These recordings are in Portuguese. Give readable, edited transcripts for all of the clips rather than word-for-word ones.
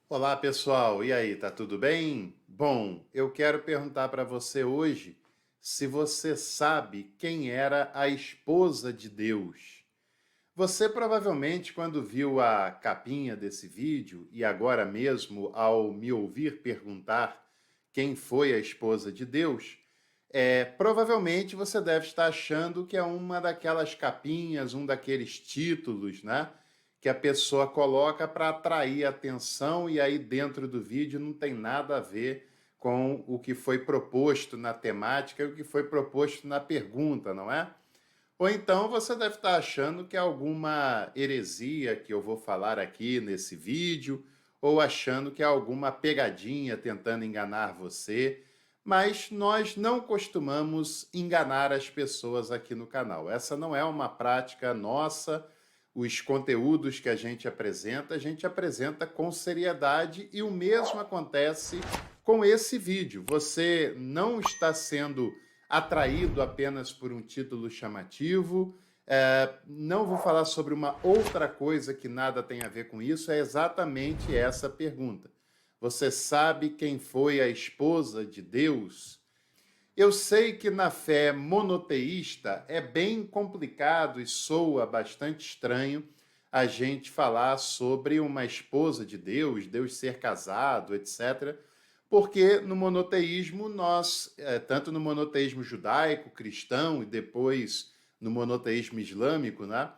Olá, pessoal. E aí, tá tudo bem? Bom, eu quero perguntar para você hoje se você sabe quem era a esposa de Deus. Você provavelmente, quando viu a capinha desse vídeo e agora mesmo ao me ouvir perguntar quem foi a esposa de Deus, provavelmente você deve estar achando que é uma daquelas capinhas, um daqueles títulos, né? Que a pessoa coloca para atrair atenção e aí dentro do vídeo não tem nada a ver com o que foi proposto na temática e o que foi proposto na pergunta, não é? Ou então você deve estar achando que é alguma heresia que eu vou falar aqui nesse vídeo, ou achando que é alguma pegadinha tentando enganar você, mas nós não costumamos enganar as pessoas aqui no canal. Essa não é uma prática nossa. Os conteúdos que a gente apresenta com seriedade e o mesmo acontece com esse vídeo. Você não está sendo atraído apenas por um título chamativo. Não vou falar sobre uma outra coisa que nada tem a ver com isso, é exatamente essa pergunta. Você sabe quem foi a esposa de Deus? Eu sei que na fé monoteísta é bem complicado e soa bastante estranho a gente falar sobre uma esposa de Deus, Deus ser casado, etc. Porque no monoteísmo nós, tanto no monoteísmo judaico, cristão e depois no monoteísmo islâmico, né?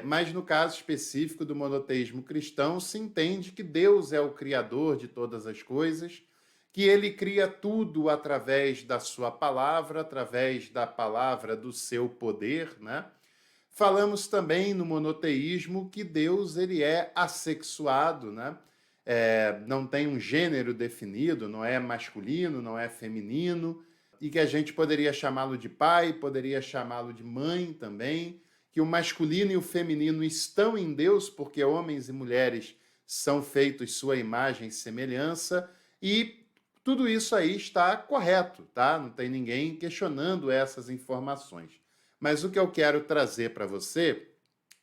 Mas no caso específico do monoteísmo cristão, se entende que Deus é o criador de todas as coisas, que ele cria tudo através da sua palavra, através da palavra do seu poder, né? Falamos também no monoteísmo que Deus ele é assexuado, né? Não tem um gênero definido, não é masculino, não é feminino, e que a gente poderia chamá-lo de pai, poderia chamá-lo de mãe também, que o masculino e o feminino estão em Deus, porque homens e mulheres são feitos sua imagem e semelhança, e tudo isso aí está correto, tá? Não tem ninguém questionando essas informações. Mas o que eu quero trazer para você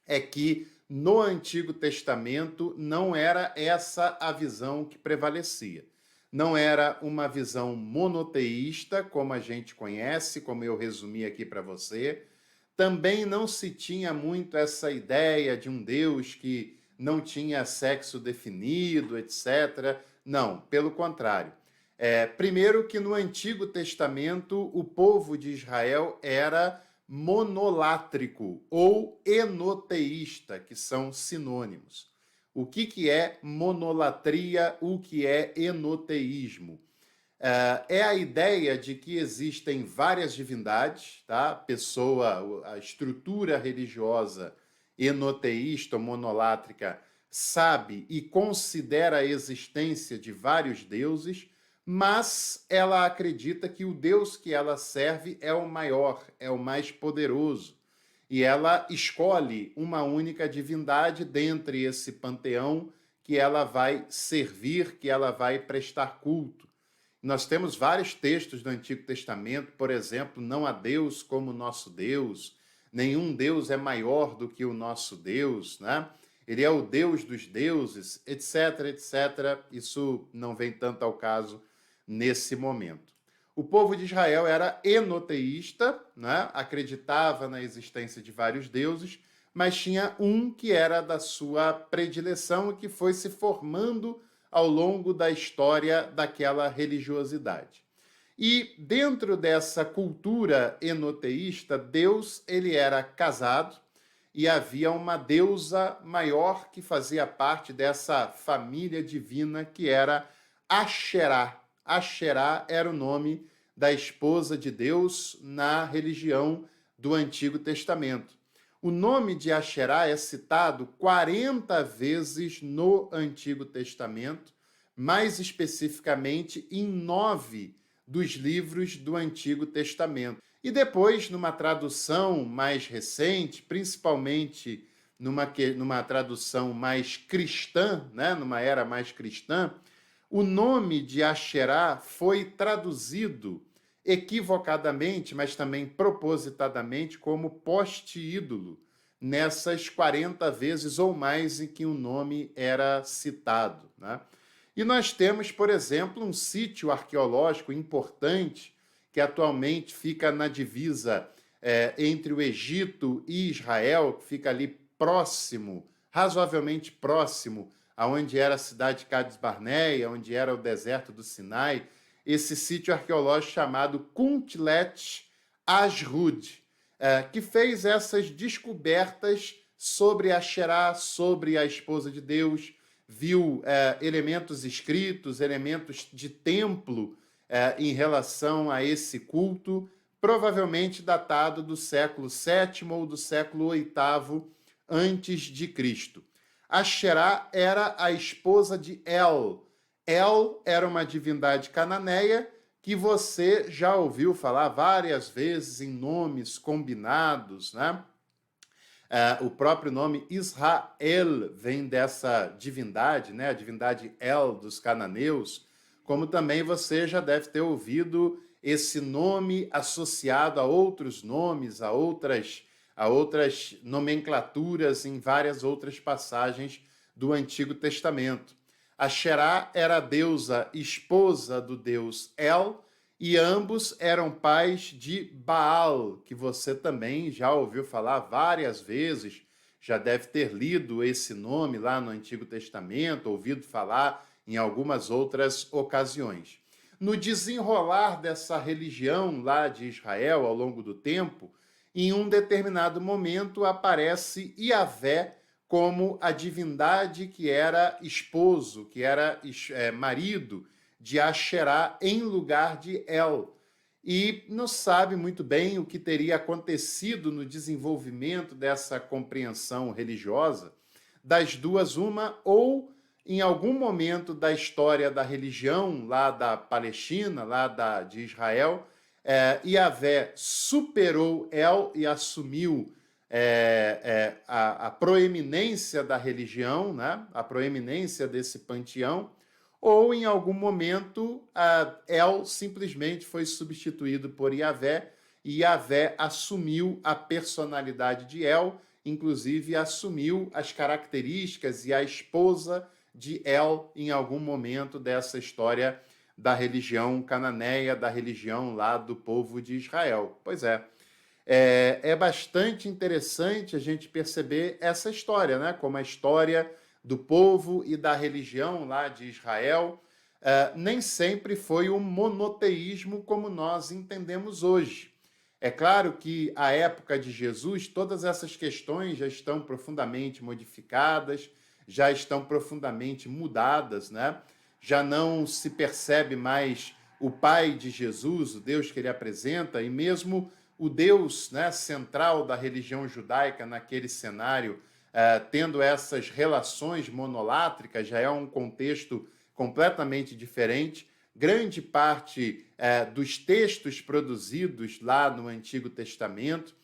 é que no Antigo Testamento não era essa a visão que prevalecia. Não era uma visão monoteísta, como a gente conhece, como eu resumi aqui para você. Também não se tinha muito essa ideia de um Deus que não tinha sexo definido, etc. Não, pelo contrário. Primeiro que no Antigo Testamento o povo de Israel era monolátrico ou enoteísta, que são sinônimos. O que é monolatria, o que é enoteísmo? É a ideia de que existem várias divindades, tá? A estrutura religiosa enoteísta ou monolátrica sabe e considera a existência de vários deuses, mas ela acredita que o Deus que ela serve é o maior, é o mais poderoso. E ela escolhe uma única divindade dentre esse panteão que ela vai servir, que ela vai prestar culto. Nós temos vários textos do Antigo Testamento, por exemplo, não há Deus como nosso Deus, nenhum Deus é maior do que o nosso Deus, né? Ele é o Deus dos deuses, etc, etc. Isso não vem tanto ao caso nesse momento. O povo de Israel era enoteísta, né? Acreditava na existência de vários deuses, mas tinha um que era da sua predileção e que foi se formando ao longo da história daquela religiosidade. E dentro dessa cultura enoteísta, Deus ele era casado e havia uma deusa maior que fazia parte dessa família divina que era Asherá. Asherá era o nome da esposa de Deus na religião do Antigo Testamento. O nome de Asherá é citado 40 vezes no Antigo Testamento, mais especificamente em 9 dos livros do Antigo Testamento. E depois, numa tradução mais recente, principalmente numa tradução mais cristã, né, numa era mais cristã, o nome de Asherá foi traduzido equivocadamente, mas também propositadamente, como poste-ídolo, nessas 40 vezes ou mais em que o nome era citado, né? E nós temos, por exemplo, um sítio arqueológico importante que atualmente fica na divisa entre o Egito e Israel, que fica ali próximo, razoavelmente próximo, aonde era a cidade de Cades Barneia, onde era o deserto do Sinai, esse sítio arqueológico chamado Kuntlet Ashrud, que fez essas descobertas sobre Asherá, sobre a esposa de Deus, viu elementos escritos, elementos de templo em relação a esse culto, provavelmente datado do século VII ou do século VIII antes de Cristo. Asherá era a esposa de El. El era uma divindade cananeia que você já ouviu falar várias vezes em nomes combinados, né? O próprio nome Israel vem dessa divindade, né? A divindade El dos cananeus, como também você já deve ter ouvido esse nome associado a outros nomes, a outras nomenclaturas em várias outras passagens do Antigo Testamento. Asherá era a deusa esposa do deus El, e ambos eram pais de Baal, que você também já ouviu falar várias vezes, já deve ter lido esse nome lá no Antigo Testamento, ouvido falar em algumas outras ocasiões. No desenrolar dessa religião lá de Israel ao longo do tempo, em um determinado momento aparece Iavé como a divindade que era esposo, que era marido de Asherá em lugar de El. E não sabe muito bem o que teria acontecido no desenvolvimento dessa compreensão religiosa. Das duas, uma, ou em algum momento da história da religião lá da Palestina, de Israel, Iavé superou El e assumiu a proeminência da religião, né? A proeminência desse panteão, ou em algum momento El simplesmente foi substituído por Iavé, e Iavé assumiu a personalidade de El, inclusive assumiu as características e a esposa de El em algum momento dessa história da religião cananeia, da religião lá do povo de Israel. Pois é bastante interessante a gente perceber essa história, né? Como a história do povo e da religião lá de Israel nem sempre foi um monoteísmo como nós entendemos hoje. É claro que à época de Jesus, todas essas questões já estão profundamente modificadas, já estão profundamente mudadas, né? Já não se percebe mais o Pai de Jesus, o Deus que ele apresenta, e mesmo o Deus, né, central da religião judaica naquele cenário, tendo essas relações monolátricas, já é um contexto completamente diferente. Grande parte dos textos produzidos lá no Antigo Testamento,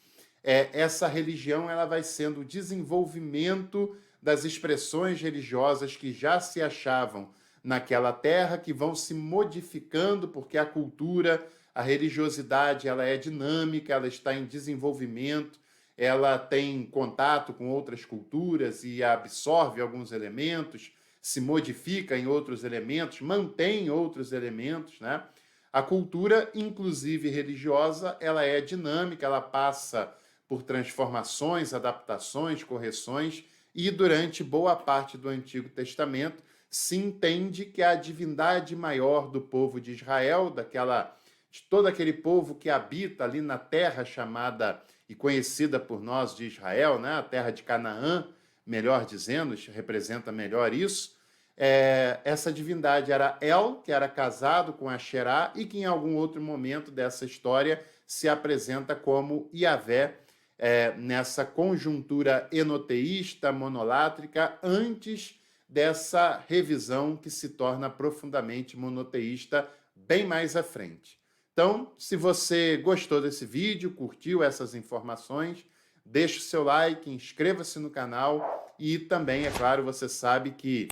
essa religião ela vai sendo o desenvolvimento das expressões religiosas que já se achavam naquela terra, que vão se modificando, porque a cultura, a religiosidade, ela é dinâmica, ela está em desenvolvimento, ela tem contato com outras culturas e absorve alguns elementos, se modifica em outros elementos, mantém outros elementos, né? A cultura, inclusive religiosa, ela é dinâmica, ela passa por transformações, adaptações, correções, e durante boa parte do Antigo Testamento se entende que a divindade maior do povo de Israel, de todo aquele povo que habita ali na terra chamada e conhecida por nós de Israel, né? A terra de Canaã, melhor dizendo, representa melhor isso. Essa divindade era El, que era casado com Asherá, e que em algum outro momento dessa história se apresenta como Iavé, nessa conjuntura enoteísta, monolátrica, antes dessa revisão que se torna profundamente monoteísta bem mais à frente. Então, se você gostou desse vídeo, curtiu essas informações, deixe o seu like, inscreva-se no canal e também, é claro, você sabe que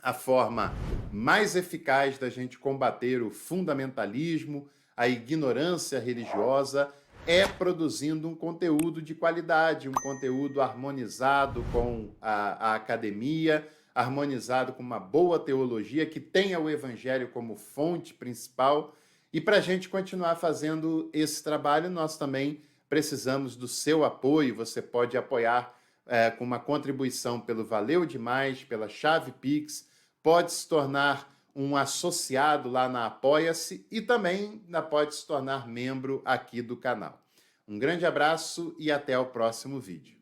a forma mais eficaz da gente combater o fundamentalismo, a ignorância religiosa, é produzindo um conteúdo de qualidade, um conteúdo harmonizado com a academia, harmonizado com uma boa teologia, que tenha o Evangelho como fonte principal. E para a gente continuar fazendo esse trabalho, nós também precisamos do seu apoio. Você pode apoiar com uma contribuição pelo Valeu Demais, pela chave Pix, pode se tornar um associado lá na Apoia-se e também pode se tornar membro aqui do canal. Um grande abraço e até o próximo vídeo.